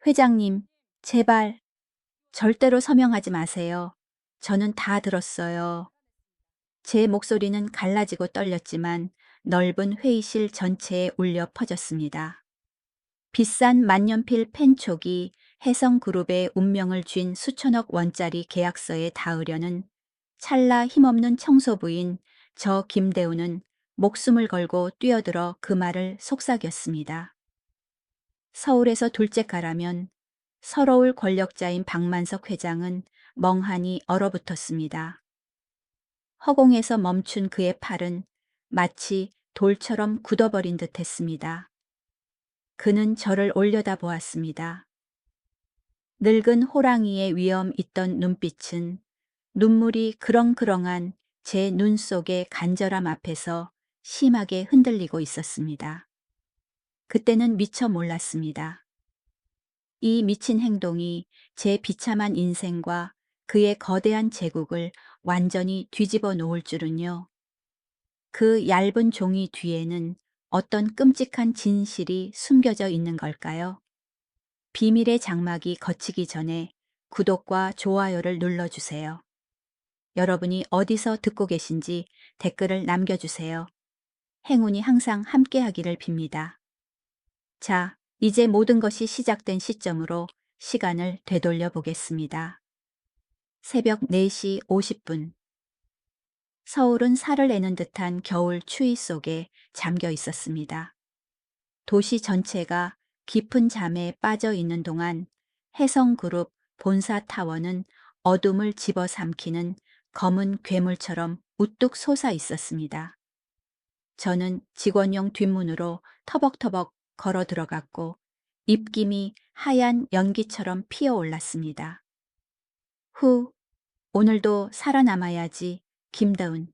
회장님, 제발 절대로 서명하지 마세요. 저는 다 들었어요. 제 목소리는 갈라지고 떨렸지만 넓은 회의실 전체에 울려 퍼졌습니다. 비싼 만년필 펜촉이 해성그룹의 운명을 쥔 수천억 원짜리 계약서에 닿으려는 찰나 힘없는 청소부인 저 김대우는 목숨을 걸고 뛰어들어 그 말을 속삭였습니다. 서울에서 둘째가라면 서러울 권력자인 박만석 회장은 멍하니 얼어붙었습니다. 허공에서 멈춘 그의 팔은 마치 돌처럼 굳어버린 듯 했습니다. 그는 저를 올려다보았습니다. 늙은 호랑이의 위엄 있던 눈빛은 눈물이 그렁그렁한 제 눈 속의 간절함 앞에서 심하게 흔들리고 있었습니다. 그때는 미처 몰랐습니다. 이 미친 행동이 제 비참한 인생과 그의 거대한 제국을 완전히 뒤집어 놓을 줄은요. 그 얇은 종이 뒤에는 어떤 끔찍한 진실이 숨겨져 있는 걸까요? 비밀의 장막이 걷히기 전에 구독과 좋아요를 눌러주세요. 여러분이 어디서 듣고 계신지 댓글을 남겨주세요. 행운이 항상 함께하기를 빕니다. 자, 이제 모든 것이 시작된 시점으로 시간을 되돌려 보겠습니다. 새벽 4시 50분. 서울은 살을 내는 듯한 겨울 추위 속에 잠겨 있었습니다. 도시 전체가 깊은 잠에 빠져 있는 동안 해성그룹 본사 타워는 어둠을 집어삼키는 검은 괴물처럼 우뚝 솟아 있었습니다. 저는 직원용 뒷문으로 터벅터벅 걸어 들어갔고 입김이 하얀 연기처럼 피어올랐습니다. 후, 오늘도 살아남아야지, 김다운.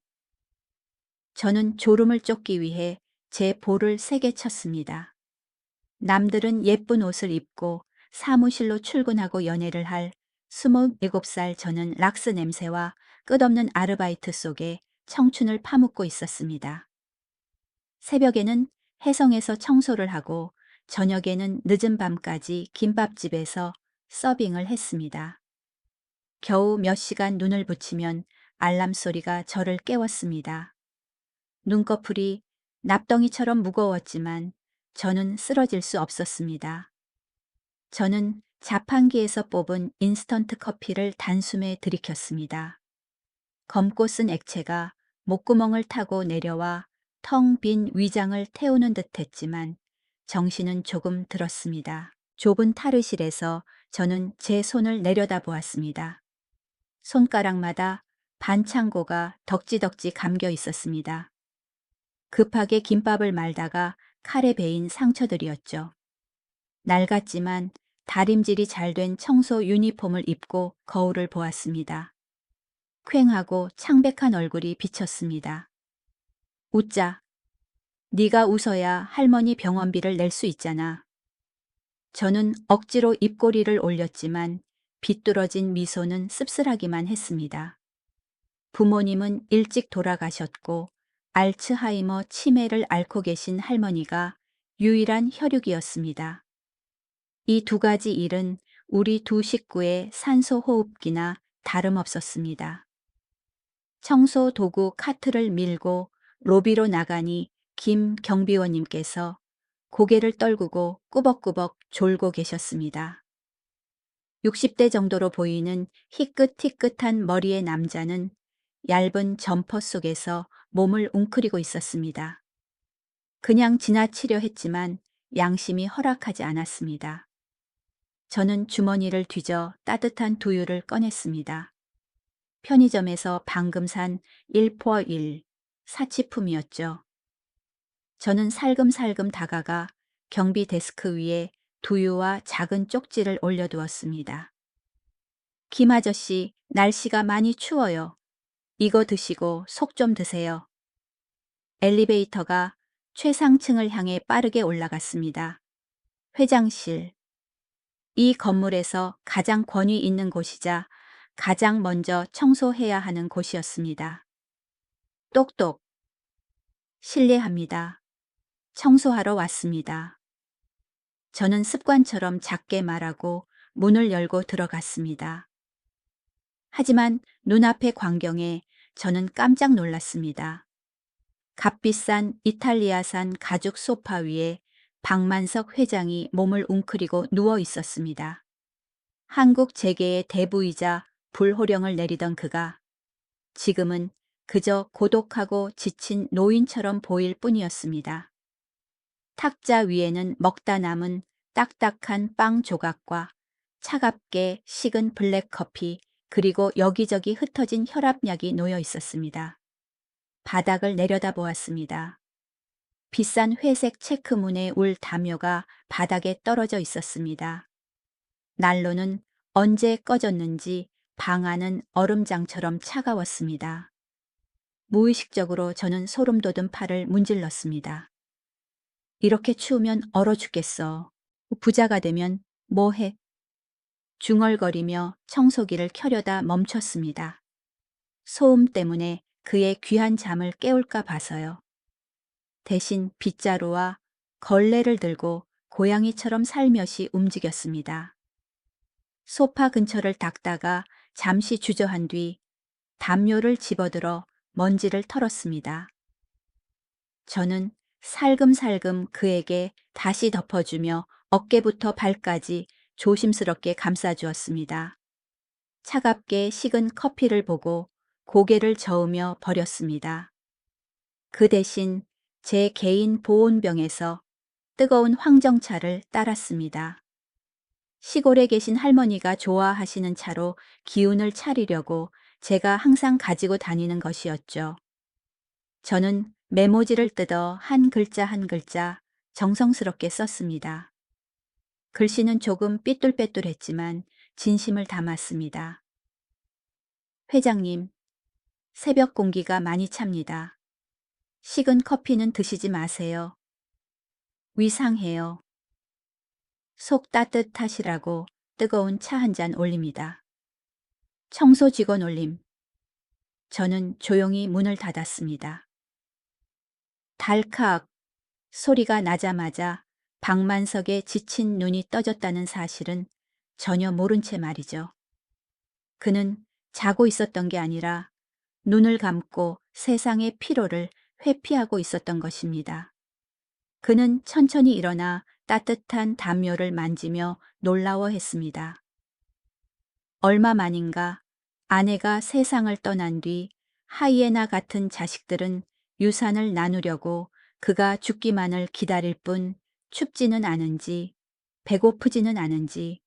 저는 졸음을 쫓기 위해 제 볼을 세게 쳤습니다. 남들은 예쁜 옷을 입고 사무실로 출근하고 연애를 할 27살 저는 락스 냄새와 끝없는 아르바이트 속에 청춘을 파묻고 있었습니다. 새벽에는 해성에서 청소를 하고 저녁에는 늦은 밤까지 김밥집에서 서빙을 했습니다. 겨우 몇 시간 눈을 붙이면 알람 소리가 저를 깨웠습니다. 눈꺼풀이 납덩이처럼 무거웠지만 저는 쓰러질 수 없었습니다. 저는 자판기에서 뽑은 인스턴트 커피를 단숨에 들이켰습니다. 검고 쓴 액체가 목구멍을 타고 내려와 텅 빈 위장을 태우는 듯 했지만 정신은 조금 들었습니다. 좁은 탈의실에서 저는 제 손을 내려다보았습니다. 손가락마다 반창고가 덕지덕지 감겨 있었습니다. 급하게 김밥을 말다가 칼에 베인 상처들이었죠. 낡았지만 다림질이 잘 된 청소 유니폼을 입고 거울을 보았습니다. 퀭하고 창백한 얼굴이 비쳤습니다. 웃자. 네가 웃어야 할머니 병원비를 낼 수 있잖아. 저는 억지로 입꼬리를 올렸지만 비뚤어진 미소는 씁쓸하기만 했습니다. 부모님은 일찍 돌아가셨고 알츠하이머 치매를 앓고 계신 할머니가 유일한 혈육이었습니다. 이 두 가지 일은 우리 두 식구의 산소 호흡기나 다름없었습니다. 청소 도구 카트를 밀고 로비로 나가니 김 경비원님께서 고개를 떨구고 꾸벅꾸벅 졸고 계셨습니다. 60대 정도로 보이는 희끗희끗한 머리의 남자는 얇은 점퍼 속에서 몸을 웅크리고 있었습니다. 그냥 지나치려 했지만 양심이 허락하지 않았습니다. 저는 주머니를 뒤져 따뜻한 두유를 꺼냈습니다. 편의점에서 방금 산 1포1 사치품이었죠. 저는 살금살금 다가가 경비 데스크 위에 두유와 작은 쪽지를 올려두었습니다. 김 아저씨, 날씨가 많이 추워요. 이거 드시고 속 좀 드세요. 엘리베이터가 최상층을 향해 빠르게 올라갔습니다. 회장실. 이 건물에서 가장 권위 있는 곳이자 가장 먼저 청소해야 하는 곳이었습니다. 똑똑. 실례합니다. 청소하러 왔습니다. 저는 습관처럼 작게 말하고 문을 열고 들어갔습니다. 하지만 눈앞의 광경에 저는 깜짝 놀랐습니다. 값비싼 이탈리아산 가죽 소파 위에 박만석 회장이 몸을 웅크리고 누워 있었습니다. 한국 재계의 대부이자 불호령을 내리던 그가 지금은 그저 고독하고 지친 노인처럼 보일 뿐이었습니다. 탁자 위에는 먹다 남은 딱딱한 빵 조각과 차갑게 식은 블랙커피 그리고 여기저기 흩어진 혈압약이 놓여 있었습니다. 바닥을 내려다보았습니다. 비싼 회색 체크문의 울 담요가 바닥에 떨어져 있었습니다. 난로는 언제 꺼졌는지 방 안은 얼음장처럼 차가웠습니다. 무의식적으로 저는 소름 돋은 팔을 문질렀습니다. 이렇게 추우면 얼어 죽겠어. 부자가 되면 뭐 해? 중얼거리며 청소기를 켜려다 멈췄습니다. 소음 때문에 그의 귀한 잠을 깨울까 봐서요. 대신 빗자루와 걸레를 들고 고양이처럼 살며시 움직였습니다. 소파 근처를 닦다가 잠시 주저한 뒤 담요를 집어들어 먼지를 털었습니다. 저는 살금살금 그에게 다시 덮어주며 어깨부터 발까지 조심스럽게 감싸주었습니다. 차갑게 식은 커피를 보고 고개를 저으며 버렸습니다. 그 대신 제 개인 보온병에서 뜨거운 황정차를 따랐습니다. 시골에 계신 할머니가 좋아하시는 차로 기운을 차리려고 제가 항상 가지고 다니는 것이었죠. 저는 메모지를 뜯어 한 글자 한 글자 정성스럽게 썼습니다. 글씨는 조금 삐뚤빼뚤했지만 진심을 담았습니다. 회장님, 새벽 공기가 많이 찹니다. 식은 커피는 드시지 마세요. 위상해요. 속 따뜻하시라고 뜨거운 차 한 잔 올립니다. 청소 직원 올림. 저는 조용히 문을 닫았습니다. 달칵 소리가 나자마자 박만석의 지친 눈이 떠졌다는 사실은 전혀 모른 채 말이죠. 그는 자고 있었던 게 아니라 눈을 감고 세상의 피로를 회피하고 있었던 것입니다. 그는 천천히 일어나 따뜻한 담요를 만지며 놀라워했습니다. 얼마 만인가 아내가 세상을 떠난 뒤 하이에나 같은 자식들은 유산을 나누려고 그가 죽기만을 기다릴 뿐 춥지는 않은지 배고프지는 않은지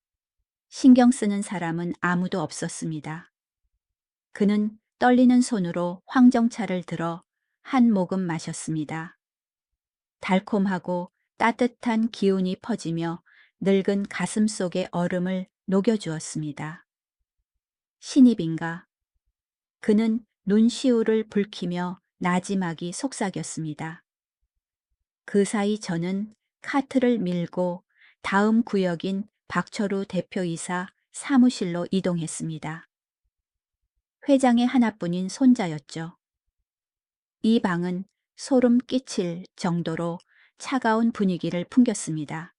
신경 쓰는 사람은 아무도 없었습니다. 그는 떨리는 손으로 황정차를 들어 한 모금 마셨습니다. 달콤하고 따뜻한 기운이 퍼지며 늙은 가슴 속의 얼음을 녹여주었습니다. 신입인가? 그는 눈시울을 붉히며 나지막이 속삭였습니다. 그 사이 저는 카트를 밀고 다음 구역인 박철우 대표이사 사무실로 이동했습니다. 회장의 하나뿐인 손자였죠. 이 방은 소름 끼칠 정도로 차가운 분위기를 풍겼습니다.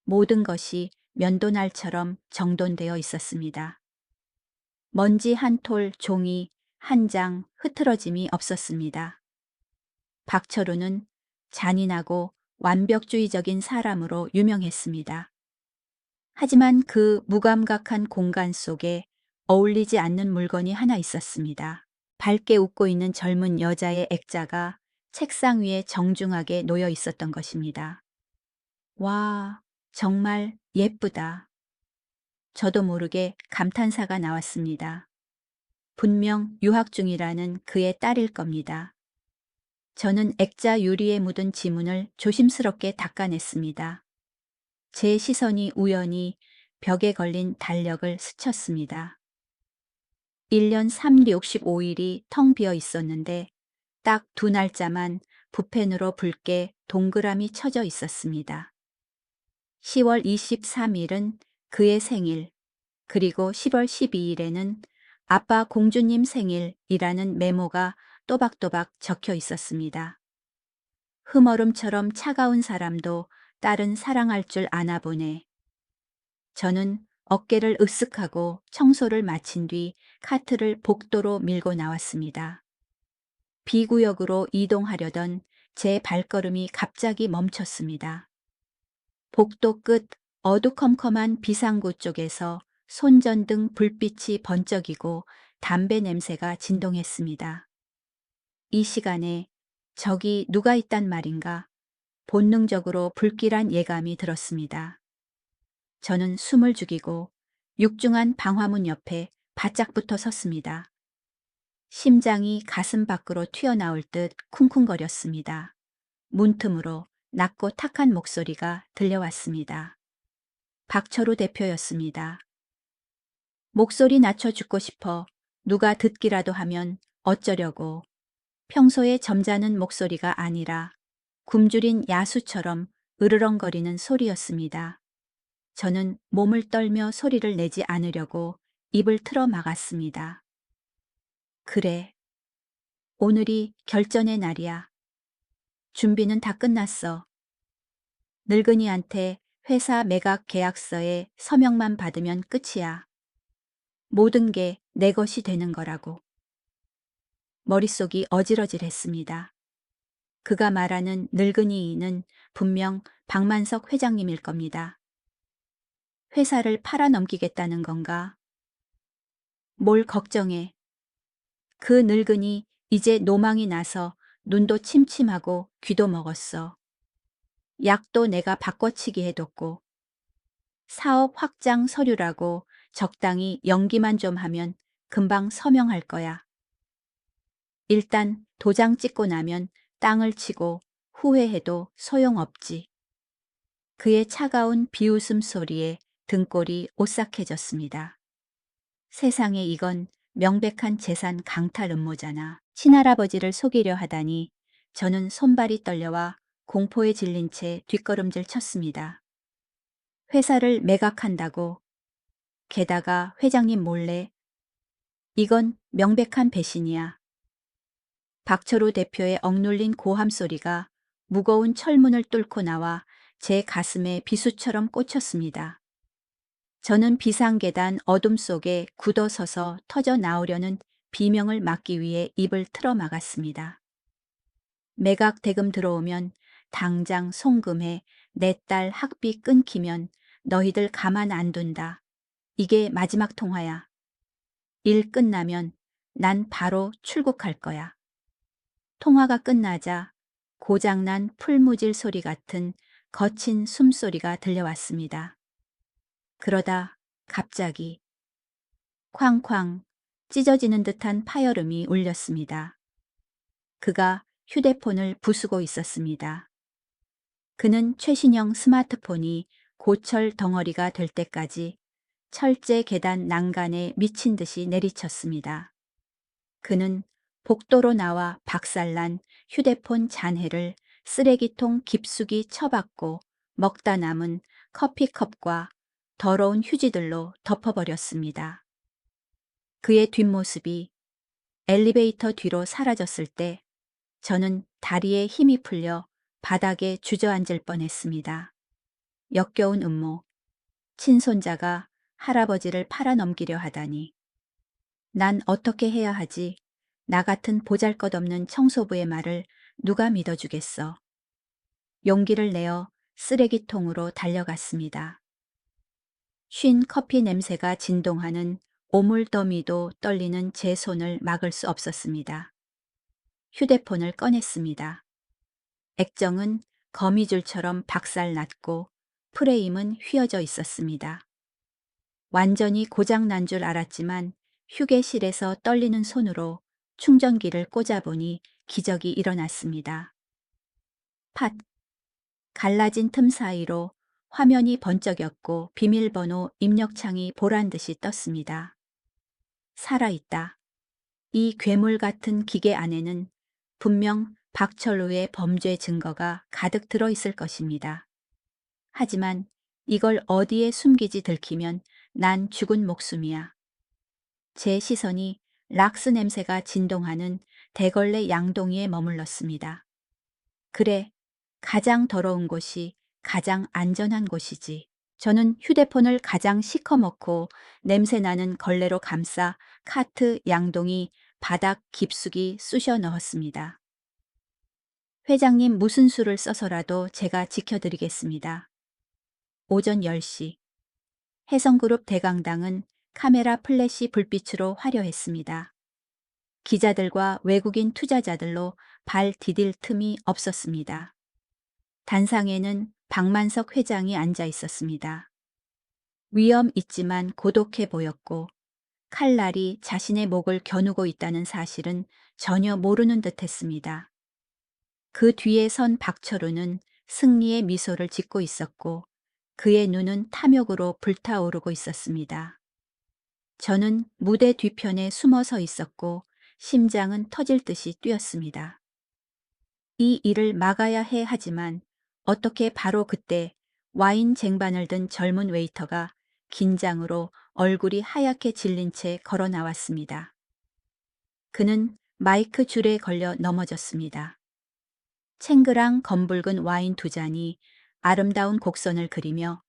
모든 것이 면도날처럼 정돈되어 있었습니다. 먼지 한 톨 종이 한 장 흐트러짐이 없었습니다. 박철우는 잔인하고 완벽주의적인 사람으로 유명했습니다. 하지만 그 무감각한 공간 속에 어울리지 않는 물건이 하나 있었습니다. 밝게 웃고 있는 젊은 여자의 액자가 책상 위에 정중하게 놓여 있었던 것입니다. 와, 정말 예쁘다. 저도 모르게 감탄사가 나왔습니다. 분명 유학 중이라는 그의 딸일 겁니다. 저는 액자 유리에 묻은 지문을 조심스럽게 닦아냈습니다. 제 시선이 우연히 벽에 걸린 달력을 스쳤습니다. 1년 365일이 텅 비어 있었는데 딱 두 날짜만 붓펜으로 붉게 동그라미 쳐져 있었습니다. 10월 23일은 그의 생일, 그리고 10월 12일에는 아빠 공주님 생일이라는 메모가 또박또박 적혀 있었습니다. 흠얼음처럼 차가운 사람도 딸은 사랑할 줄 아나 보네. 저는 어깨를 으쓱하고 청소를 마친 뒤 카트를 복도로 밀고 나왔습니다. B구역으로 이동하려던 제 발걸음이 갑자기 멈췄습니다. 복도 끝 어두컴컴한 비상구 쪽에서 손전등 불빛이 번쩍이고 담배 냄새가 진동했습니다. 이 시간에 저기 누가 있단 말인가 본능적으로 불길한 예감이 들었습니다. 저는 숨을 죽이고 육중한 방화문 옆에 바짝 붙어 섰습니다. 심장이 가슴 밖으로 튀어나올 듯 쿵쿵거렸습니다. 문틈으로 낮고 탁한 목소리가 들려왔습니다. 박철우 대표였습니다. 목소리 낮춰 죽고 싶어 누가 듣기라도 하면 어쩌려고. 평소에 점잖은 목소리가 아니라 굶주린 야수처럼 으르렁거리는 소리였습니다. 저는 몸을 떨며 소리를 내지 않으려고 입을 틀어 막았습니다. 그래. 오늘이 결전의 날이야. 준비는 다 끝났어. 늙은이한테 회사 매각 계약서에 서명만 받으면 끝이야. 모든 게 내 것이 되는 거라고. 머릿속이 어질어질했습니다. 그가 말하는 늙은이는 분명 박만석 회장님일 겁니다. 회사를 팔아넘기겠다는 건가? 뭘 걱정해. 그 늙은이 이제 노망이 나서 눈도 침침하고 귀도 먹었어. 약도 내가 바꿔치기 해뒀고. 사업 확장 서류라고 적당히 연기만 좀 하면 금방 서명할 거야. 일단 도장 찍고 나면 땅을 치고 후회해도 소용없지. 그의 차가운 비웃음 소리에 등골이 오싹해졌습니다. 세상에 이건 명백한 재산 강탈 음모잖아. 친할아버지를 속이려 하다니 저는 손발이 떨려와 공포에 질린 채 뒷걸음질 쳤습니다. 회사를 매각한다고. 게다가 회장님 몰래. 이건 명백한 배신이야. 박철우 대표의 억눌린 고함 소리가 무거운 철문을 뚫고 나와 제 가슴에 비수처럼 꽂혔습니다. 저는 비상계단 어둠 속에 굳어서서 터져 나오려는 비명을 막기 위해 입을 틀어 막았습니다. 매각 대금 들어오면 당장 송금해 내 딸 학비 끊기면 너희들 가만 안 둔다. 이게 마지막 통화야. 일 끝나면 난 바로 출국할 거야. 통화가 끝나자 고장난 풀무질 소리 같은 거친 숨소리가 들려왔습니다. 그러다 갑자기 쾅쾅 찢어지는 듯한 파열음이 울렸습니다. 그가 휴대폰을 부수고 있었습니다. 그는 최신형 스마트폰이 고철 덩어리가 될 때까지 철제 계단 난간에 미친 듯이 내리쳤습니다. 그는 복도로 나와 박살난 휴대폰 잔해를 쓰레기통 깊숙이 처박고 먹다 남은 커피컵과 더러운 휴지들로 덮어버렸습니다. 그의 뒷모습이 엘리베이터 뒤로 사라졌을 때 저는 다리에 힘이 풀려 바닥에 주저앉을 뻔했습니다. 역겨운 음모, 친손자가 할아버지를 팔아넘기려 하다니. 난 어떻게 해야 하지? 나 같은 보잘것없는 청소부의 말을 누가 믿어주겠어. 용기를 내어 쓰레기통으로 달려갔습니다. 쉰 커피 냄새가 진동하는 오물더미도 떨리는 제 손을 막을 수 없었습니다. 휴대폰을 꺼냈습니다. 액정은 거미줄처럼 박살났고 프레임은 휘어져 있었습니다. 완전히 고장난 줄 알았지만 휴게실에서 떨리는 손으로 충전기를 꽂아보니 기적이 일어났습니다. 팟! 갈라진 틈 사이로 화면이 번쩍였고 비밀번호 입력창이 보란듯이 떴습니다. 살아있다. 이 괴물 같은 기계 안에는 분명 박철우의 범죄 증거가 가득 들어있을 것입니다. 하지만 이걸 어디에 숨기지 들키면 난 죽은 목숨이야. 제 시선이 락스 냄새가 진동하는 대걸레 양동이에 머물렀습니다. 그래, 가장 더러운 곳이 가장 안전한 곳이지. 저는 휴대폰을 가장 시커멓고 냄새나는 걸레로 감싸 카트 양동이 바닥 깊숙이 쑤셔 넣었습니다. 회장님 무슨 수를 써서라도 제가 지켜드리겠습니다. 오전 10시. 해성그룹 대강당은 카메라 플래시 불빛으로 화려했습니다. 기자들과 외국인 투자자들로 발 디딜 틈이 없었습니다. 단상에는 박만석 회장이 앉아 있었습니다. 위험 있지만 고독해 보였고 칼날이 자신의 목을 겨누고 있다는 사실은 전혀 모르는 듯했습니다. 그 뒤에 선 박철우는 승리의 미소를 짓고 있었고 그의 눈은 탐욕으로 불타오르고 있었습니다. 저는 무대 뒤편에 숨어서 있었고 심장은 터질 듯이 뛰었습니다. 이 일을 막아야 해 하지만 어떻게 바로 그때 와인 쟁반을 든 젊은 웨이터가 긴장으로 얼굴이 하얗게 질린 채 걸어 나왔습니다. 그는 마이크 줄에 걸려 넘어졌습니다. 챙그랑 검붉은 와인 두 잔이 아름다운 곡선을 그리며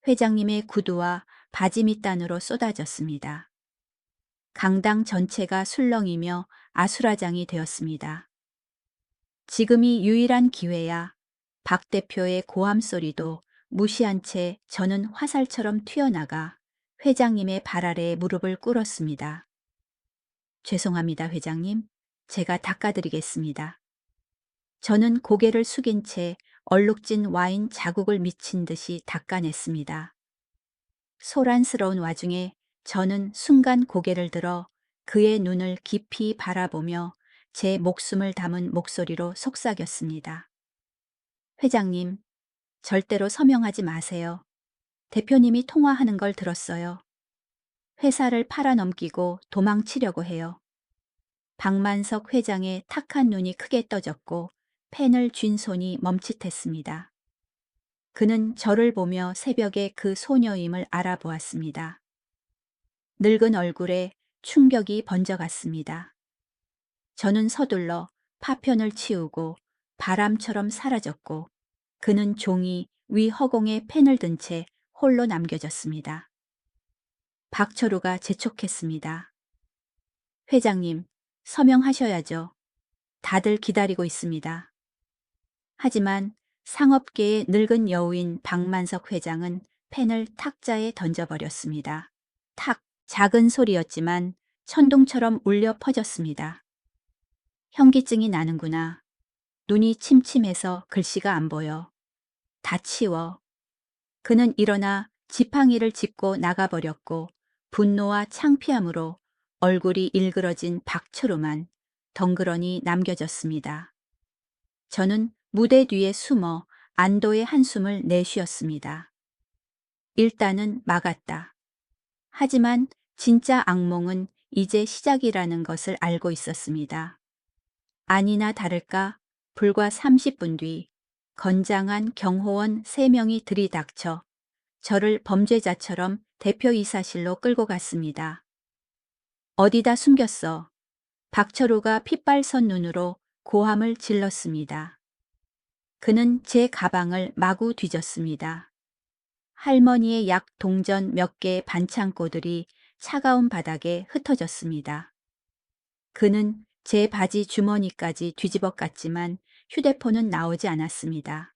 회장님의 구두와 바지 밑단으로 쏟아졌습니다. 강당 전체가 술렁이며 아수라장이 되었습니다. 지금이 유일한 기회야. 박 대표의 고함 소리도 무시한 채 저는 화살처럼 튀어나가 회장님의 발 아래에 무릎을 꿇었습니다. 죄송합니다, 회장님. 제가 닦아드리겠습니다. 저는 고개를 숙인 채 얼룩진 와인 자국을 미친 듯이 닦아냈습니다. 소란스러운 와중에 저는 순간 고개를 들어 그의 눈을 깊이 바라보며 제 목숨을 담은 목소리로 속삭였습니다. 회장님, 절대로 서명하지 마세요. 대표님이 통화하는 걸 들었어요. 회사를 팔아넘기고 도망치려고 해요. 박만석 회장의 탁한 눈이 크게 떠졌고 펜을 쥔 손이 멈칫했습니다. 그는 저를 보며 새벽의 그 소녀임을 알아보았습니다. 늙은 얼굴에 충격이 번져갔습니다. 저는 서둘러 파편을 치우고 바람처럼 사라졌고 그는 종이 위 허공에 펜을 든 채 홀로 남겨졌습니다. 박철우가 재촉했습니다. 회장님, 서명하셔야죠. 다들 기다리고 있습니다. 하지만 상업계의 늙은 여우인 박만석 회장은 펜을 탁자에 던져버렸습니다. 탁! 작은 소리였지만 천둥처럼 울려 퍼졌습니다. 현기증이 나는구나. 눈이 침침해서 글씨가 안 보여. 다 치워. 그는 일어나 지팡이를 짚고 나가버렸고 분노와 창피함으로 얼굴이 일그러진 박철우만 덩그러니 남겨졌습니다. 저는 무대 뒤에 숨어 안도의 한숨을 내쉬었습니다. 일단은 막았다. 하지만 진짜 악몽은 이제 시작이라는 것을 알고 있었습니다. 아니나 다를까 불과 30분 뒤 건장한 경호원 3명이 들이닥쳐 저를 범죄자처럼 대표이사실로 끌고 갔습니다. 어디다 숨겼어? 박철우가 핏발선 눈으로 고함을 질렀습니다. 그는 제 가방을 마구 뒤졌습니다. 할머니의 약 동전 몇 개의 반창고들이 차가운 바닥에 흩어졌습니다. 그는 제 바지 주머니까지 뒤집어 깠지만 휴대폰은 나오지 않았습니다.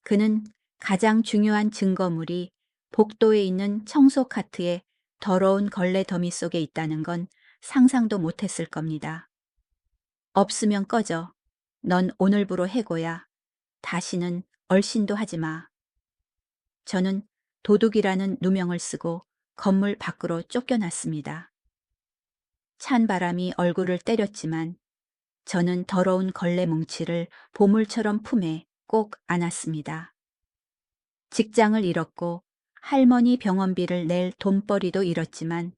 그는 가장 중요한 증거물이 복도에 있는 청소 카트에 더러운 걸레 더미 속에 있다는 건 상상도 못했을 겁니다. 없으면 꺼져. 넌 오늘부로 해고야. 다시는 얼씬도 하지 마. 저는 도둑이라는 누명을 쓰고 건물 밖으로 쫓겨났습니다. 찬 바람이 얼굴을 때렸지만 저는 더러운 걸레 뭉치를 보물처럼 품에 꼭 안았습니다. 직장을 잃었고 할머니 병원비를 낼 돈벌이도 잃었지만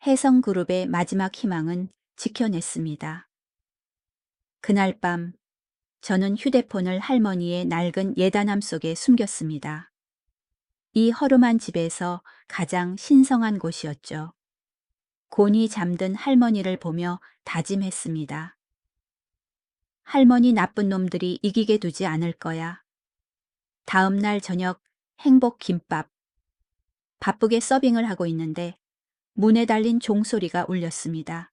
해성그룹의 마지막 희망은 지켜냈습니다. 그날 밤 저는 휴대폰을 할머니의 낡은 예단함 속에 숨겼습니다. 이 허름한 집에서 가장 신성한 곳이었죠. 곤히 잠든 할머니를 보며 다짐했습니다. 할머니 나쁜 놈들이 이기게 두지 않을 거야. 다음 날 저녁 행복 김밥. 바쁘게 서빙을 하고 있는데 문에 달린 종소리가 울렸습니다.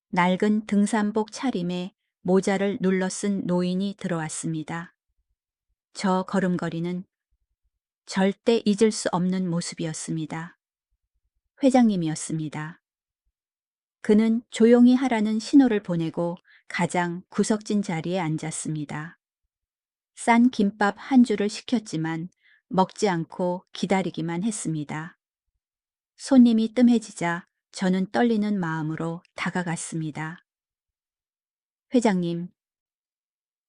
낡은 등산복 차림에 모자를 눌러 쓴 노인이 들어왔습니다. 저 걸음걸이는 절대 잊을 수 없는 모습이었습니다. 회장님이었습니다. 그는 조용히 하라는 신호를 보내고 가장 구석진 자리에 앉았습니다. 싼 김밥 한 줄을 시켰지만 먹지 않고 기다리기만 했습니다. 손님이 뜸해지자 저는 떨리는 마음으로 다가갔습니다. 회장님,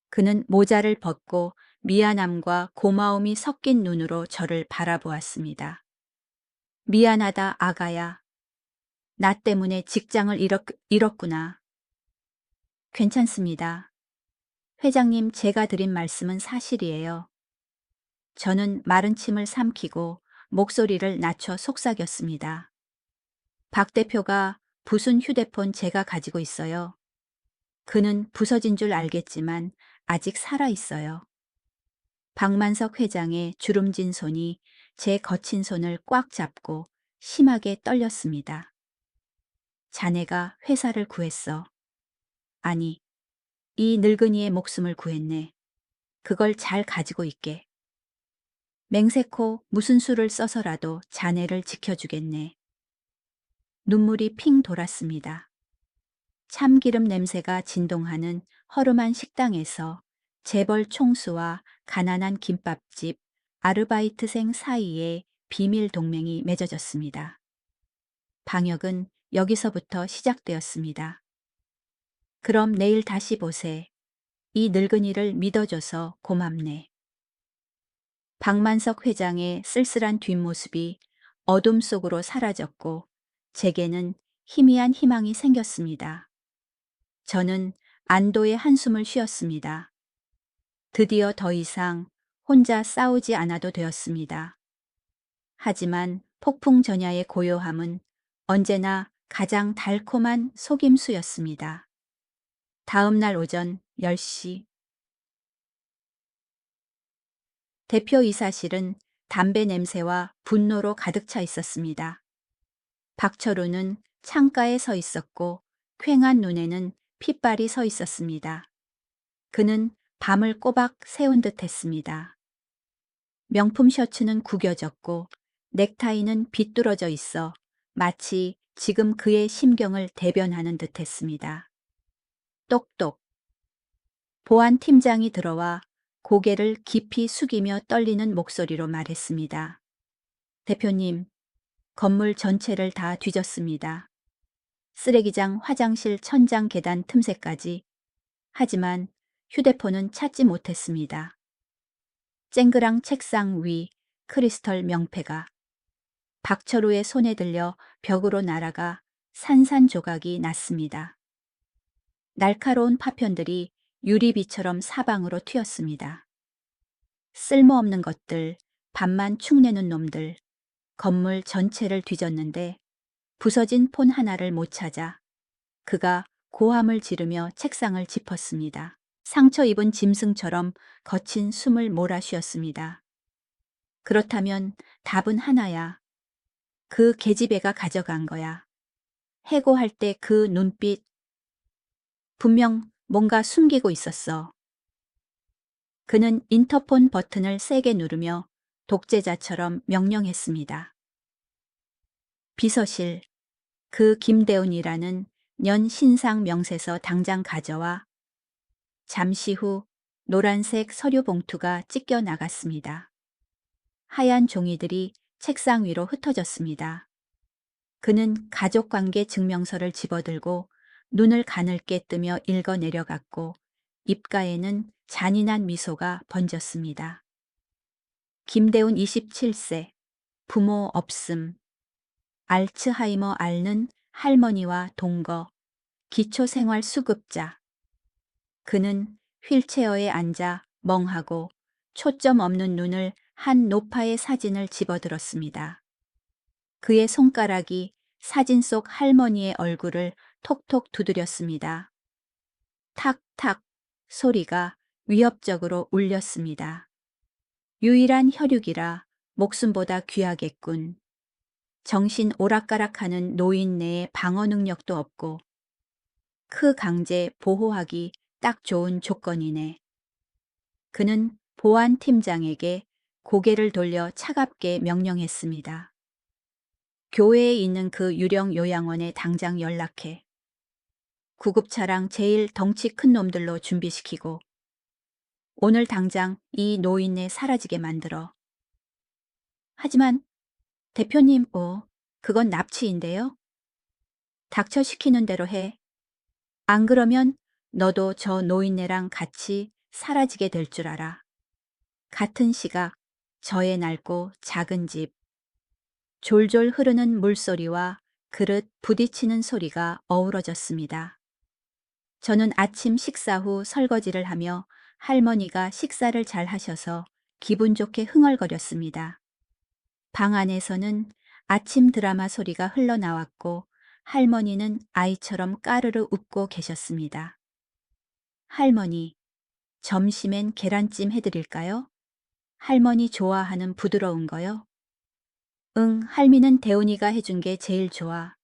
그는 모자를 벗고 미안함과 고마움이 섞인 눈으로 저를 바라보았습니다. 미안하다, 아가야. 나 때문에 직장을 잃었구나. 괜찮습니다. 회장님, 제가 드린 말씀은 사실이에요. 저는 마른 침을 삼키고 목소리를 낮춰 속삭였습니다. 박 대표가 부순 휴대폰 제가 가지고 있어요. 그는 부서진 줄 알겠지만 아직 살아 있어요. 박만석 회장의 주름진 손이 제 거친 손을 꽉 잡고 심하게 떨렸습니다. 자네가 회사를 구했어. 아니, 이 늙은이의 목숨을 구했네. 그걸 잘 가지고 있게. 맹세코 무슨 수를 써서라도 자네를 지켜주겠네. 눈물이 핑 돌았습니다. 참기름 냄새가 진동하는 허름한 식당에서 재벌 총수와 가난한 김밥집 아르바이트생 사이에 비밀 동맹이 맺어졌습니다. 방역은 여기서부터 시작되었습니다. 그럼 내일 다시 보세. 이 늙은이를 믿어줘서 고맙네. 박만석 회장의 쓸쓸한 뒷모습이 어둠 속으로 사라졌고 제게는 희미한 희망이 생겼습니다. 저는 안도의 한숨을 쉬었습니다. 드디어 더 이상 혼자 싸우지 않아도 되었습니다. 하지만 폭풍 전야의 고요함은 언제나 가장 달콤한 속임수였습니다. 다음 날 오전 10시. 대표이사실은 담배 냄새와 분노로 가득 차 있었습니다. 박철우는 창가에 서 있었고 퀭한 눈에는 핏발이 서 있었습니다. 그는 밤을 꼬박 새운 듯 했습니다. 명품 셔츠는 구겨졌고 넥타이는 비뚤어져 있어 마치 지금 그의 심경을 대변하는 듯 했습니다. 똑똑. 보안 팀장이 들어와 고개를 깊이 숙이며 떨리는 목소리로 말했습니다. 대표님, 건물 전체를 다 뒤졌습니다. 쓰레기장, 화장실, 천장, 계단 틈새까지. 하지만 휴대폰은 찾지 못했습니다. 쨍그랑 책상 위 크리스털 명패가 박철우의 손에 들려 벽으로 날아가 산산조각이 났습니다. 날카로운 파편들이 유리비처럼 사방으로 튀었습니다. 쓸모없는 것들, 밥만 축내는 놈들, 건물 전체를 뒤졌는데 부서진 폰 하나를 못 찾아 그가 고함을 지르며 책상을 짚었습니다. 상처 입은 짐승처럼 거친 숨을 몰아쉬었습니다. 그렇다면 답은 하나야. 그 계집애가 가져간 거야. 해고할 때 그 눈빛. 분명 뭔가 숨기고 있었어. 그는 인터폰 버튼을 세게 누르며 독재자처럼 명령했습니다. 비서실, 그 김대훈이라는 년 신상 명세서 당장 가져와. 잠시 후 노란색 서류 봉투가 찢겨 나갔습니다. 하얀 종이들이 책상 위로 흩어졌습니다. 그는 가족관계 증명서를 집어들고 눈을 가늘게 뜨며 읽어 내려갔고 입가에는 잔인한 미소가 번졌습니다. 김대훈 27세, 부모 없음, 알츠하이머 앓는 할머니와 동거, 기초생활수급자. 그는 휠체어에 앉아 멍하고 초점 없는 눈을 한 노파의 사진을 집어들었습니다. 그의 손가락이 사진 속 할머니의 얼굴을 톡톡 두드렸습니다. 탁탁 소리가 위협적으로 울렸습니다. 유일한 혈육이라 목숨보다 귀하겠군. 정신 오락가락하는 노인네의 방어 능력도 없고 그 강제 보호하기 딱 좋은 조건이네. 그는 보안 팀장에게 고개를 돌려 차갑게 명령했습니다. 교회에 있는 그 유령 요양원에 당장 연락해. 구급차랑 제일 덩치 큰 놈들로 준비시키고 오늘 당장 이 노인네 사라지게 만들어. 하지만 대표님, 그건 납치인데요. 닥쳐 시키는 대로 해. 안 그러면 너도 저 노인네랑 같이 사라지게 될 줄 알아. 같은 시각 저의 낡고 작은 집, 졸졸 흐르는 물소리와 그릇 부딪히는 소리가 어우러졌습니다. 저는 아침 식사 후 설거지를 하며 할머니가 식사를 잘 하셔서 기분 좋게 흥얼거렸습니다. 방 안에서는 아침 드라마 소리가 흘러나왔고 할머니는 아이처럼 까르르 웃고 계셨습니다. 할머니, 점심엔 계란찜 해드릴까요? 할머니 좋아하는 부드러운 거요? 응, 할미는 대훈이가 해준 게 제일 좋아.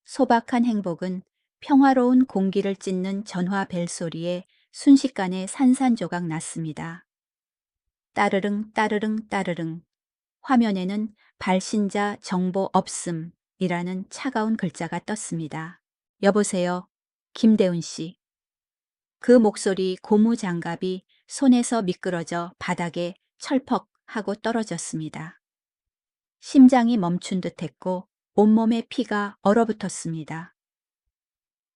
소박한 행복은 평화로운 공기를 찢는 전화 벨소리에 순식간에 산산조각 났습니다. 따르릉 따르릉 따르릉. 화면에는 발신자 정보 없음이라는 차가운 글자가 떴습니다. 여보세요. 김대훈 씨. 그 목소리 고무 장갑이 손에서 미끄러져 바닥에 철퍽 하고 떨어졌습니다. 심장이 멈춘 듯했고 온몸에 피가 얼어붙었습니다.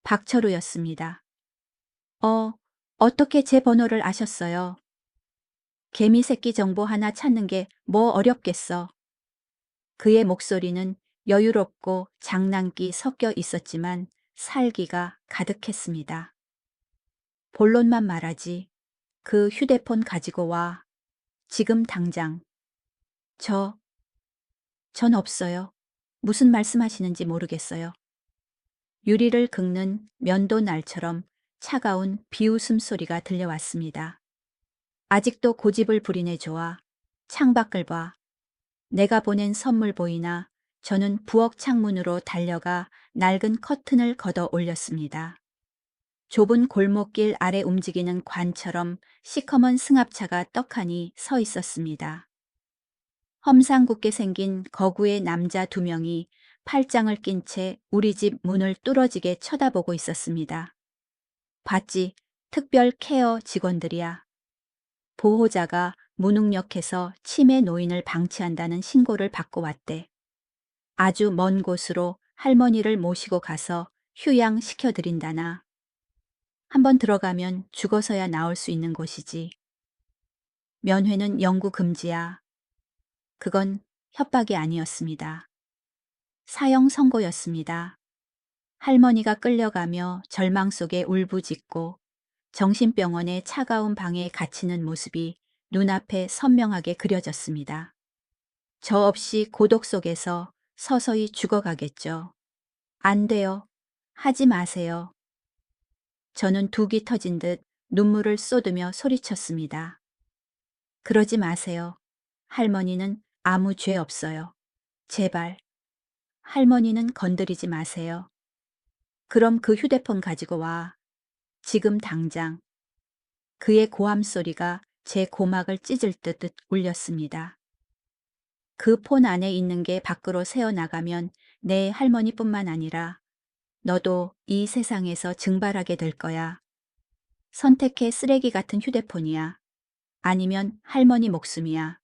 박철우였습니다. 어떻게 제 번호를 아셨어요? 개미 새끼 정보 하나 찾는 게 뭐 어렵겠어. 그의 목소리는 여유롭고 장난기 섞여 있었지만 살기가 가득했습니다. 본론만 말하지. 그 휴대폰 가지고 와. 지금 당장. 전 없어요. 무슨 말씀하시는지 모르겠어요. 유리를 긁는 면도 날처럼 차가운 비웃음 소리가 들려왔습니다. 아직도 고집을 부리네 좋아. 창밖을 봐. 내가 보낸 선물 보이나? 저는 부엌 창문으로 달려가 낡은 커튼을 걷어 올렸습니다. 좁은 골목길 아래 움직이는 관처럼 시커먼 승합차가 떡하니 서 있었습니다. 험상궂게 생긴 거구의 남자 2명이 팔짱을 낀 채 우리 집 문을 뚫어지게 쳐다보고 있었습니다. 봤지? 특별 케어 직원들이야. 보호자가 무능력해서 치매 노인을 방치한다는 신고를 받고 왔대. 아주 먼 곳으로 할머니를 모시고 가서 휴양시켜드린다나. 한번 들어가면 죽어서야 나올 수 있는 곳이지. 면회는 영구 금지야. 그건 협박이 아니었습니다. 사형 선고였습니다. 할머니가 끌려가며 절망 속에 울부짖고 정신병원의 차가운 방에 갇히는 모습이 눈앞에 선명하게 그려졌습니다. 저 없이 고독 속에서 서서히 죽어가겠죠. 안 돼요. 하지 마세요. 저는 둑이 터진 듯 눈물을 쏟으며 소리쳤습니다. 그러지 마세요. 할머니는 아무 죄 없어요. 제발. 할머니는 건드리지 마세요. 그럼 그 휴대폰 가지고 와. 지금 당장. 그의 고함 소리가 제 고막을 찢을 듯 울렸습니다. 그 폰 안에 있는 게 밖으로 새어나가면 내 할머니뿐만 아니라 너도 이 세상에서 증발하게 될 거야. 선택해 쓰레기 같은 휴대폰이야. 아니면 할머니 목숨이야.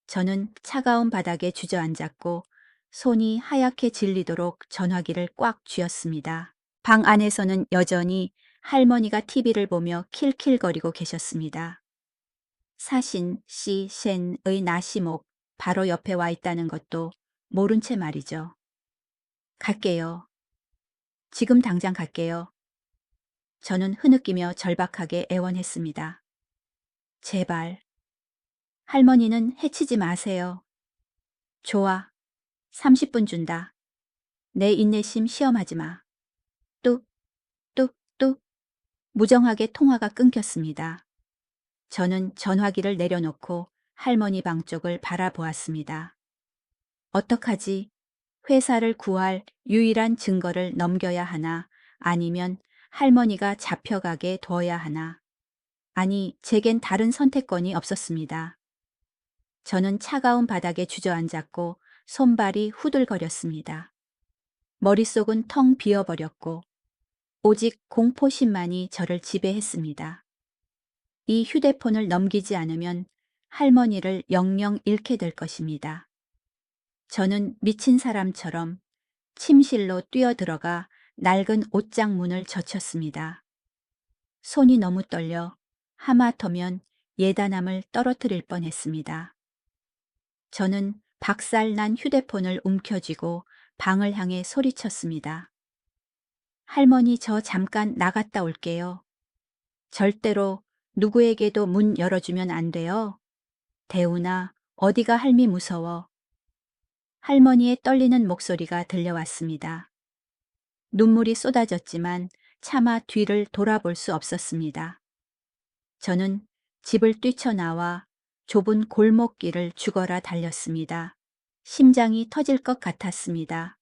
저는 차가운 바닥에 주저앉았고 손이 하얗게 질리도록 전화기를 꽉 쥐었습니다. 방 안에서는 여전히 할머니가 TV를 보며 킬킬거리고 계셨습니다. 사신 시 셴의 나시목 바로 옆에 와 있다는 것도 모른 채 말이죠. 갈게요. 지금 당장 갈게요. 저는 흐느끼며 절박하게 애원했습니다. 제발. 할머니는 해치지 마세요. 좋아. 30분 준다. 내 인내심 시험하지 마. 뚝, 뚝, 뚝. 무정하게 통화가 끊겼습니다. 저는 전화기를 내려놓고 할머니 방 쪽을 바라보았습니다. 어떡하지? 회사를 구할 유일한 증거를 넘겨야 하나? 아니면 할머니가 잡혀가게 둬야 하나? 아니, 제겐 다른 선택권이 없었습니다. 저는 차가운 바닥에 주저앉았고 손발이 후들거렸습니다. 머릿속은 텅 비어버렸고 오직 공포심만이 저를 지배했습니다. 이 휴대폰을 넘기지 않으면 할머니를 영영 잃게 될 것입니다. 저는 미친 사람처럼 침실로 뛰어들어가 낡은 옷장 문을 젖혔습니다. 손이 너무 떨려 하마터면 예단함을 떨어뜨릴 뻔했습니다. 저는 박살난 휴대폰을 움켜쥐고 방을 향해 소리쳤습니다. 할머니, 저 잠깐 나갔다 올게요. 절대로 누구에게도 문 열어주면 안 돼요. 대우나 어디가 할미 무서워. 할머니의 떨리는 목소리가 들려왔습니다. 눈물이 쏟아졌지만 차마 뒤를 돌아볼 수 없었습니다. 저는 집을 뛰쳐나와 좁은 골목길을 죽어라 달렸습니다. 심장이 터질 것 같았습니다.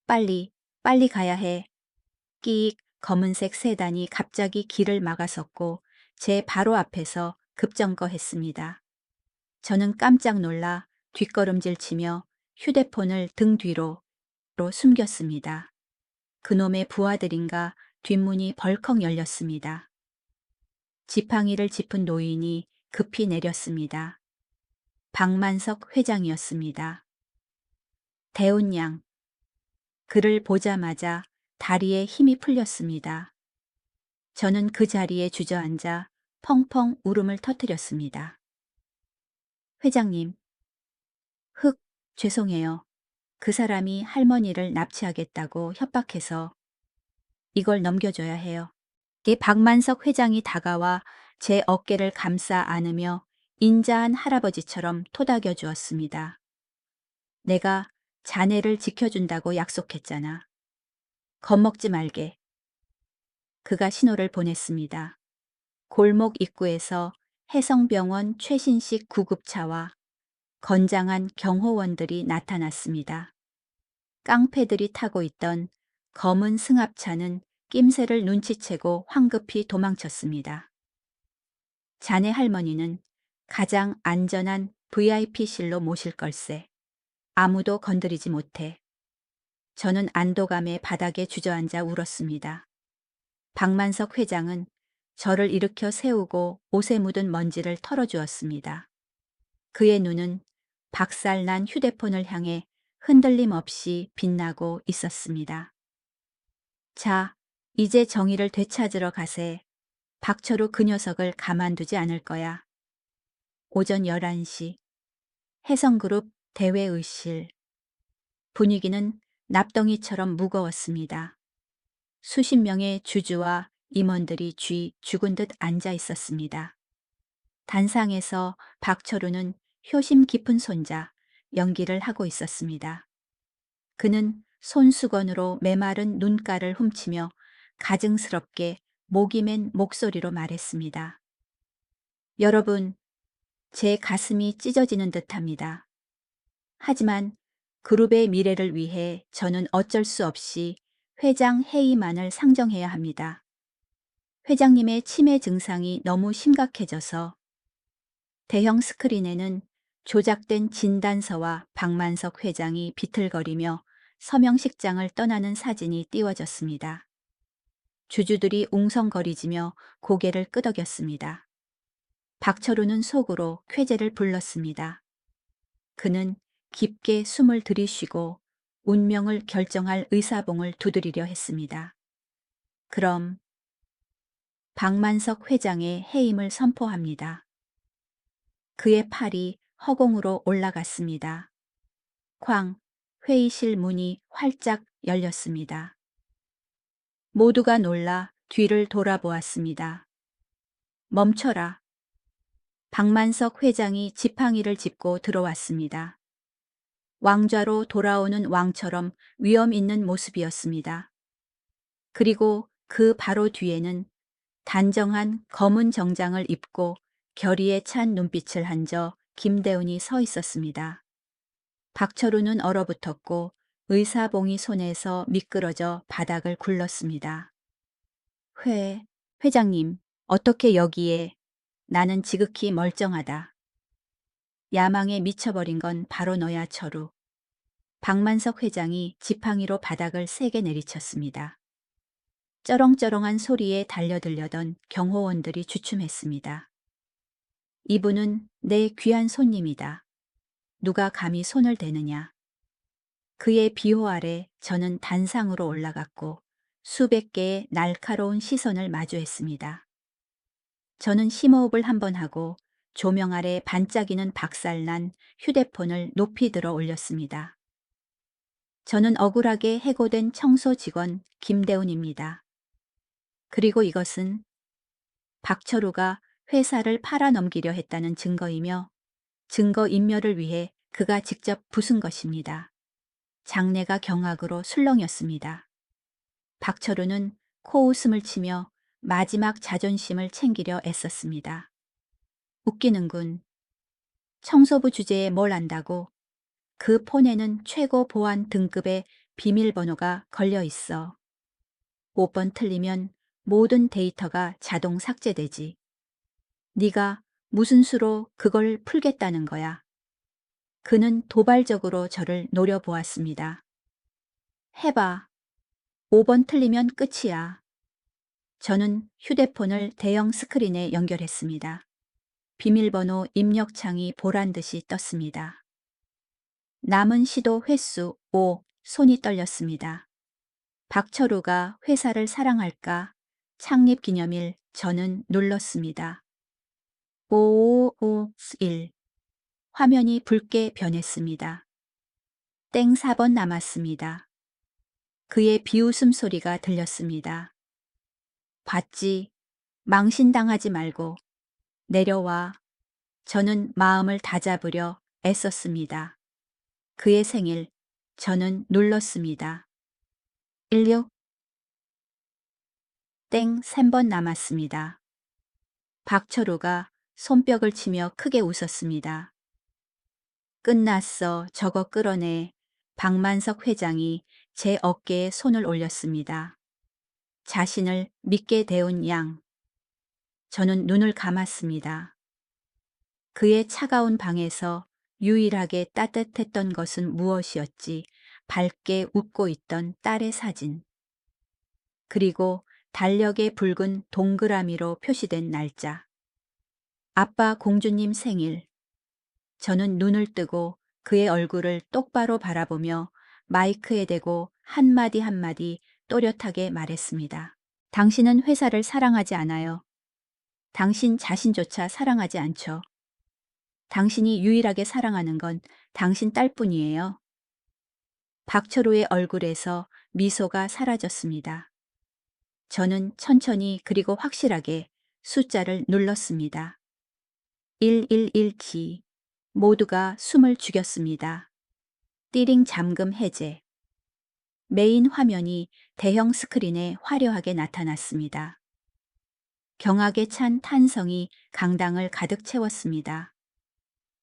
빨리, 빨리 가야 해. 끼익 검은색 세단이 갑자기 길을 막아섰고 제 바로 앞에서 급정거했습니다. 저는 깜짝 놀라 뒷걸음질 치며 휴대폰을 등 뒤로 숨겼습니다. 그놈의 부하들인가 뒷문이 벌컥 열렸습니다. 지팡이를 짚은 노인이 급히 내렸습니다. 박만석 회장이었습니다. 대운 양. 그를 보자마자 다리에 힘이 풀렸습니다. 저는 그 자리에 주저앉아 펑펑 울음을 터뜨렸습니다. 회장님. 죄송해요. 그 사람이 할머니를 납치하겠다고 협박해서 이걸 넘겨줘야 해요. 박만석 회장이 다가와 제 어깨를 감싸 안으며 인자한 할아버지처럼 토닥여 주었습니다. 내가 자네를 지켜준다고 약속했잖아. 겁먹지 말게. 그가 신호를 보냈습니다. 골목 입구에서 해성병원 최신식 구급차와 건장한 경호원들이 나타났습니다. 깡패들이 타고 있던 검은 승합차는 낌새를 눈치채고 황급히 도망쳤습니다. 자네 할머니는 가장 안전한 VIP실로 모실 걸세. 아무도 건드리지 못해. 저는 안도감에 바닥에 주저앉아 울었습니다. 박만석 회장은 저를 일으켜 세우고 옷에 묻은 먼지를 털어주었습니다. 그의 눈은 박살난 휴대폰을 향해 흔들림 없이 빛나고 있었습니다. 자, 이제 정의를 되찾으러 가세. 박철우 그 녀석을 가만두지 않을 거야. 오전 11시 해성그룹 대회의실. 분위기는 납덩이처럼 무거웠습니다. 수십 명의 주주와 임원들이 죽은 듯 앉아 있었습니다. 단상에서 박철우는 효심 깊은 손자 연기를 하고 있었습니다. 그는 손수건으로 메마른 눈가를 훔치며 가증스럽게 목이 맨 목소리로 말했습니다. 여러분, 제 가슴이 찢어지는 듯합니다. 하지만 그룹의 미래를 위해 저는 어쩔 수 없이 회장 해임안을 상정해야 합니다. 회장님의 치매 증상이 너무 심각해져서 대형 스크린에는 조작된 진단서와 박만석 회장이 비틀거리며 서명식장을 떠나는 사진이 띄워졌습니다. 주주들이 웅성거리지며 고개를 끄덕였습니다. 박철우는 속으로 쾌재를 불렀습니다. 그는 깊게 숨을 들이쉬고 운명을 결정할 의사봉을 두드리려 했습니다. 그럼 박만석 회장의 해임을 선포합니다. 그의 팔이 허공으로 올라갔습니다. 쾅, 회의실 문이 활짝 열렸습니다. 모두가 놀라 뒤를 돌아보았습니다. 멈춰라. 박만석 회장이 지팡이를 짚고 들어왔습니다. 왕좌로 돌아오는 왕처럼 위엄 있는 모습이었습니다. 그리고 그 바로 뒤에는 단정한 검은 정장을 입고 결의에 찬 눈빛을 한 저 김대훈이 서 있었습니다. 박철우는 얼어붙었고 의사봉이 손에서 미끄러져 바닥을 굴렀습니다. 회장님, 어떻게 여기에? 나는 지극히 멀쩡하다. 야망에 미쳐버린 건 바로 너야, 철우. 박만석 회장이 지팡이로 바닥을 세게 내리쳤습니다. 쩌렁쩌렁한 소리에 달려들려던 경호원들이 주춤했습니다. 이분은 내 귀한 손님이다. 누가 감히 손을 대느냐. 그의 비호 아래 저는 단상으로 올라갔고 수백 개의 날카로운 시선을 마주했습니다. 저는 심호흡을 한번 하고 조명 아래 반짝이는 박살난 휴대폰을 높이 들어 올렸습니다. 저는 억울하게 해고된 청소 직원 김대훈입니다. 그리고 이것은 박철우가 회사를 팔아넘기려 했다는 증거이며 증거 인멸을 위해 그가 직접 부순 것입니다. 장내가 경악으로 술렁였습니다. 박철우는 코웃음을 치며 마지막 자존심을 챙기려 애썼습니다. 웃기는군. 청소부 주제에 뭘 안다고? 그 폰에는 최고 보안 등급의 비밀번호가 걸려 있어. 5번 틀리면 모든 데이터가 자동 삭제되지. 네가 무슨 수로 그걸 풀겠다는 거야. 그는 도발적으로 저를 노려보았습니다. 해봐. 5번 틀리면 끝이야. 저는 휴대폰을 대형 스크린에 연결했습니다. 비밀번호 입력창이 보란듯이 떴습니다. 남은 시도 횟수 5, 손이 떨렸습니다. 박철우가 회사를 사랑할까? 창립 기념일 저는 눌렀습니다. 5551. 화면이 붉게 변했습니다. 땡 4번 남았습니다. 그의 비웃음 소리가 들렸습니다. 봤지? 망신당하지 말고 내려와. 저는 마음을 다잡으려 애썼습니다. 그의 생일, 저는 눌렀습니다. 16. 땡 3번 남았습니다. 박철우가 손뼉을 치며 크게 웃었습니다. 끝났어. 저거 끌어내. 박만석 회장이 제 어깨에 손을 올렸습니다. 자신을 믿게 데운 양. 저는 눈을 감았습니다. 그의 차가운 방에서 유일하게 따뜻했던 것은 무엇이었지? 밝게 웃고 있던 딸의 사진. 그리고 달력에 붉은 동그라미로 표시된 날짜. 아빠 공주님 생일. 저는 눈을 뜨고 그의 얼굴을 똑바로 바라보며 마이크에 대고 한마디 한마디 또렷하게 말했습니다. 당신은 회사를 사랑하지 않아요. 당신 자신조차 사랑하지 않죠. 당신이 유일하게 사랑하는 건 당신 딸뿐이에요. 박철우의 얼굴에서 미소가 사라졌습니다. 저는 천천히 그리고 확실하게 숫자를 눌렀습니다. 111기. 모두가 숨을 죽였습니다. 띠링 잠금 해제. 메인 화면이 대형 스크린에 화려하게 나타났습니다. 경악에 찬 탄성이 강당을 가득 채웠습니다.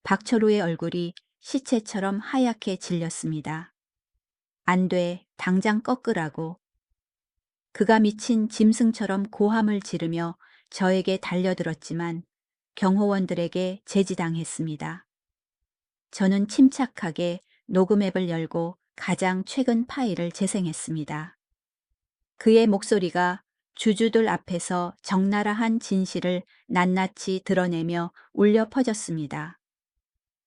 박철우의 얼굴이 시체처럼 하얗게 질렸습니다. 안 돼, 당장 꺾으라고. 그가 미친 짐승처럼 고함을 지르며 저에게 달려들었지만 경호원들에게 제지당했습니다. 저는 침착하게 녹음 앱을 열고 가장 최근 파일을 재생했습니다. 그의 목소리가 주주들 앞에서 적나라한 진실을 낱낱이 드러내며 울려 퍼졌습니다.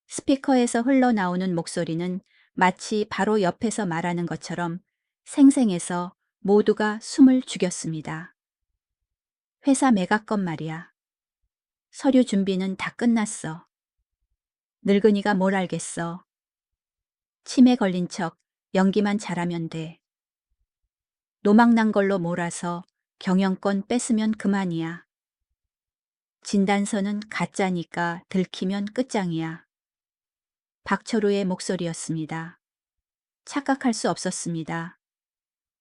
스피커에서 흘러나오는 목소리는 마치 바로 옆에서 말하는 것처럼 생생해서 모두가 숨을 죽였습니다. 회사 매각건 말이야. 서류 준비는 다 끝났어. 늙은이가 뭘 알겠어. 치매 걸린 척 연기만 잘하면 돼. 노망난 걸로 몰아서 경영권 뺏으면 그만이야. 진단서는 가짜니까 들키면 끝장이야. 박철우의 목소리였습니다. 착각할 수 없었습니다.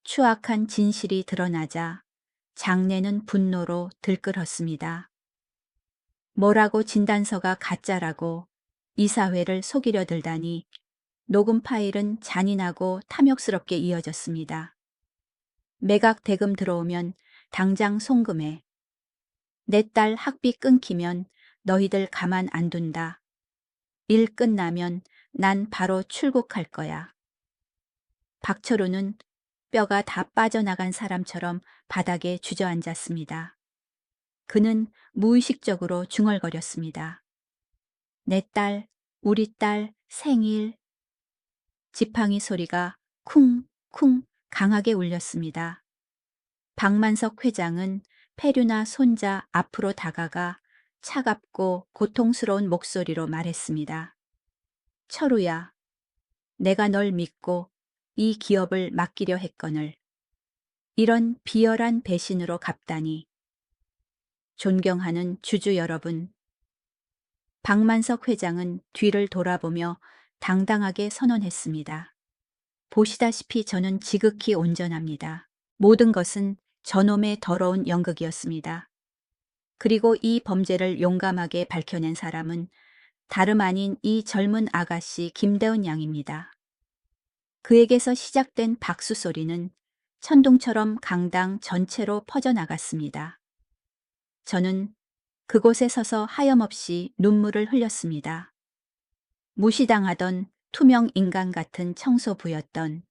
추악한 진실이 드러나자 장내는 분노로 들끓었습니다. 뭐라고 진단서가 가짜라고. 이사회를 속이려 들다니 녹음 파일은 잔인하고 탐욕스럽게 이어졌습니다. 매각 대금 들어오면 당장 송금해. 내 딸 학비 끊기면 너희들 가만 안 둔다. 일 끝나면 난 바로 출국할 거야. 박철우는 뼈가 다 빠져나간 사람처럼 바닥에 주저앉았습니다. 그는 무의식적으로 중얼거렸습니다. 내 딸, 우리 딸 생일. 지팡이 소리가 쿵쿵 강하게 울렸습니다. 박만석 회장은 페류나 손자 앞으로 다가가 차갑고 고통스러운 목소리로 말했습니다. 철우야, 내가 널 믿고 이 기업을 맡기려 했거늘 이런 비열한 배신으로 갚다니. 존경하는 주주 여러분. 박만석 회장은 뒤를 돌아보며 당당하게 선언했습니다. 보시다시피 저는 지극히 온전합니다. 모든 것은 저놈의 더러운 연극이었습니다. 그리고 이 범죄를 용감하게 밝혀낸 사람은 다름 아닌 이 젊은 아가씨 김대훈 양입니다. 그에게서 시작된 박수 소리는 천둥처럼 강당 전체로 퍼져나갔습니다. 저는 그곳에 서서 하염없이 눈물을 흘렸습니다. 무시당하던 투명 인간 같은 청소부였던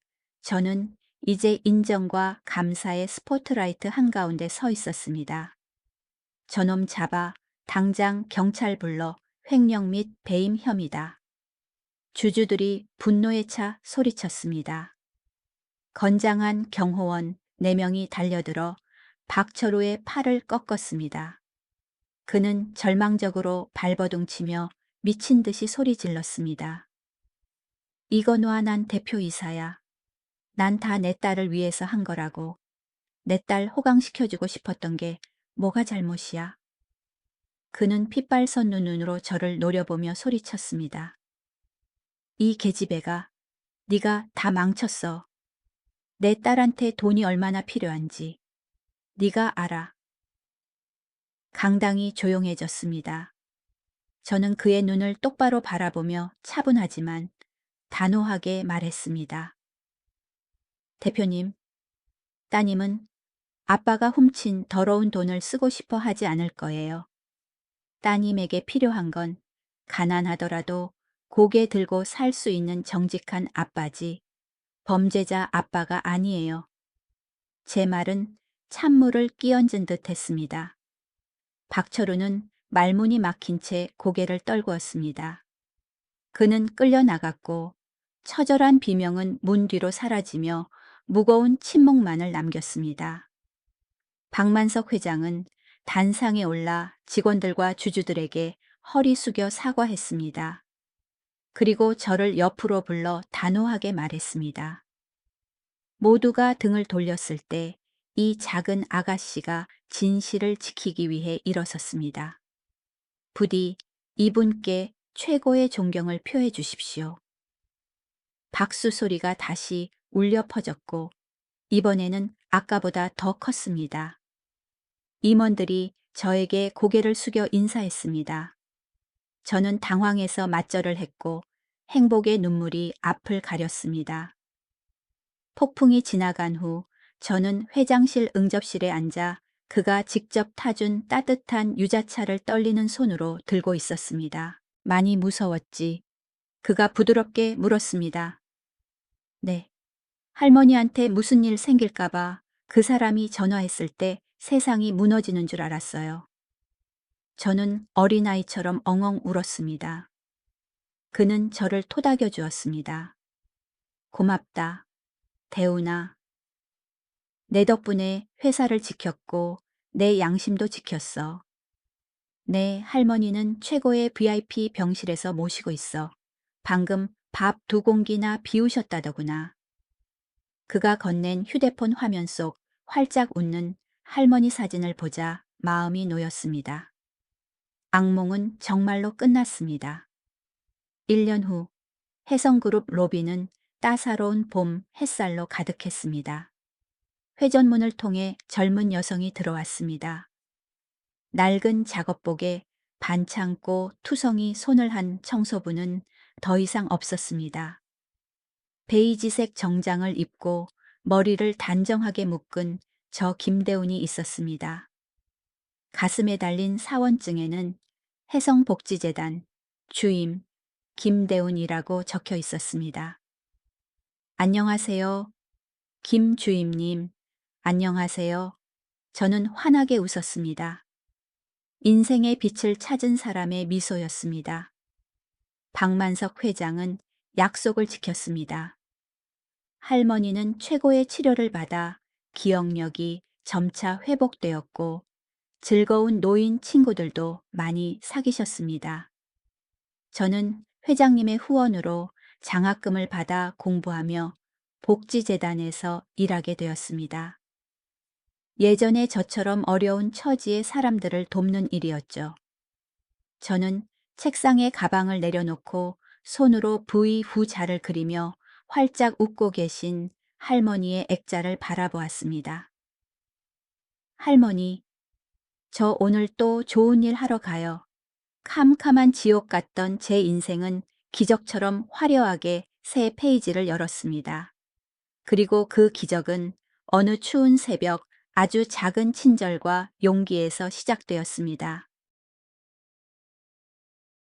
저는 이제 인정과 감사의 스포트라이트 한가운데 서 있었습니다. 저놈 잡아 당장 경찰 불러 횡령 및 배임 혐의다. 주주들이 분노에 차 소리쳤습니다. 건장한 경호원 4명이 달려들어 박철우의 팔을 꺾었습니다. 그는 절망적으로 발버둥치며 미친 듯이 소리 질렀습니다. 이거 놔, 난 대표이사야. 난 다 내 딸을 위해서 한 거라고. 내 딸 호강시켜주고 싶었던 게 뭐가 잘못이야. 그는 핏발선 눈으로 저를 노려보며 소리쳤습니다. 이 계집애가 네가 다 망쳤어. 내 딸한테 돈이 얼마나 필요한지 네가 알아. 강당이 조용해졌습니다. 저는 그의 눈을 똑바로 바라보며 차분하지만 단호하게 말했습니다. 대표님, 따님은 아빠가 훔친 더러운 돈을 쓰고 싶어 하지 않을 거예요. 따님에게 필요한 건 가난하더라도 고개 들고 살 수 있는 정직한 아빠지 범죄자 아빠가 아니에요. 제 말은 찬물을 끼얹은 듯 했습니다. 박철우는 말문이 막힌 채 고개를 떨구었습니다. 그는 끌려나갔고 처절한 비명은 문 뒤로 사라지며 무거운 침묵만을 남겼습니다. 박만석 회장은 단상에 올라 직원들과 주주들에게 허리 숙여 사과했습니다. 그리고 저를 옆으로 불러 단호하게 말했습니다. 모두가 등을 돌렸을 때 이 작은 아가씨가 진실을 지키기 위해 일어섰습니다. 부디 이분께 최고의 존경을 표해 주십시오. 박수 소리가 다시 울려 퍼졌고 이번에는 아까보다 더 컸습니다. 임원들이 저에게 고개를 숙여 인사했습니다. 저는 당황해서 맞절을 했고 행복의 눈물이 앞을 가렸습니다. 폭풍이 지나간 후 저는 회장실 응접실에 앉아 그가 직접 타준 따뜻한 유자차를 떨리는 손으로 들고 있었습니다. 많이 무서웠지. 그가 부드럽게 물었습니다. 네. 할머니한테 무슨 일 생길까봐 그 사람이 전화했을 때 세상이 무너지는 줄 알았어요. 저는 어린아이처럼 엉엉 울었습니다. 그는 저를 토닥여 주었습니다. 고맙다, 대훈아. 내 덕분에 회사를 지켰고 내 양심도 지켰어. 내 할머니는 최고의 VIP 병실에서 모시고 있어. 방금 밥 2공기나 비우셨다더구나. 그가 건넨 휴대폰 화면 속 활짝 웃는 할머니 사진을 보자 마음이 놓였습니다. 악몽은 정말로 끝났습니다. 1년 후 혜성그룹 로비는 따사로운 봄 햇살로 가득했습니다. 회전문을 통해 젊은 여성이 들어왔습니다. 낡은 작업복에 반창고 투성이 손을 한 청소부는 더 이상 없었습니다. 베이지색 정장을 입고 머리를 단정하게 묶은 저 김대훈이 있었습니다. 가슴에 달린 사원증에는 해성복지재단 주임 김대훈이라고 적혀 있었습니다. 안녕하세요. 김 주임님. 안녕하세요. 저는 환하게 웃었습니다. 인생의 빛을 찾은 사람의 미소였습니다. 박만석 회장은 약속을 지켰습니다. 할머니는 최고의 치료를 받아 기억력이 점차 회복되었고 즐거운 노인 친구들도 많이 사귀셨습니다. 저는 회장님의 후원으로 장학금을 받아 공부하며 복지재단에서 일하게 되었습니다. 예전에 저처럼 어려운 처지의 사람들을 돕는 일이었죠. 저는 책상에 가방을 내려놓고 손으로 V 후자를 그리며 활짝 웃고 계신 할머니의 액자를 바라보았습니다. 할머니, 저 오늘 또 좋은 일 하러 가요. 캄캄한 지옥 같던 제 인생은 기적처럼 화려하게 새 페이지를 열었습니다. 그리고 그 기적은 어느 추운 새벽 아주 작은 친절과 용기에서 시작되었습니다.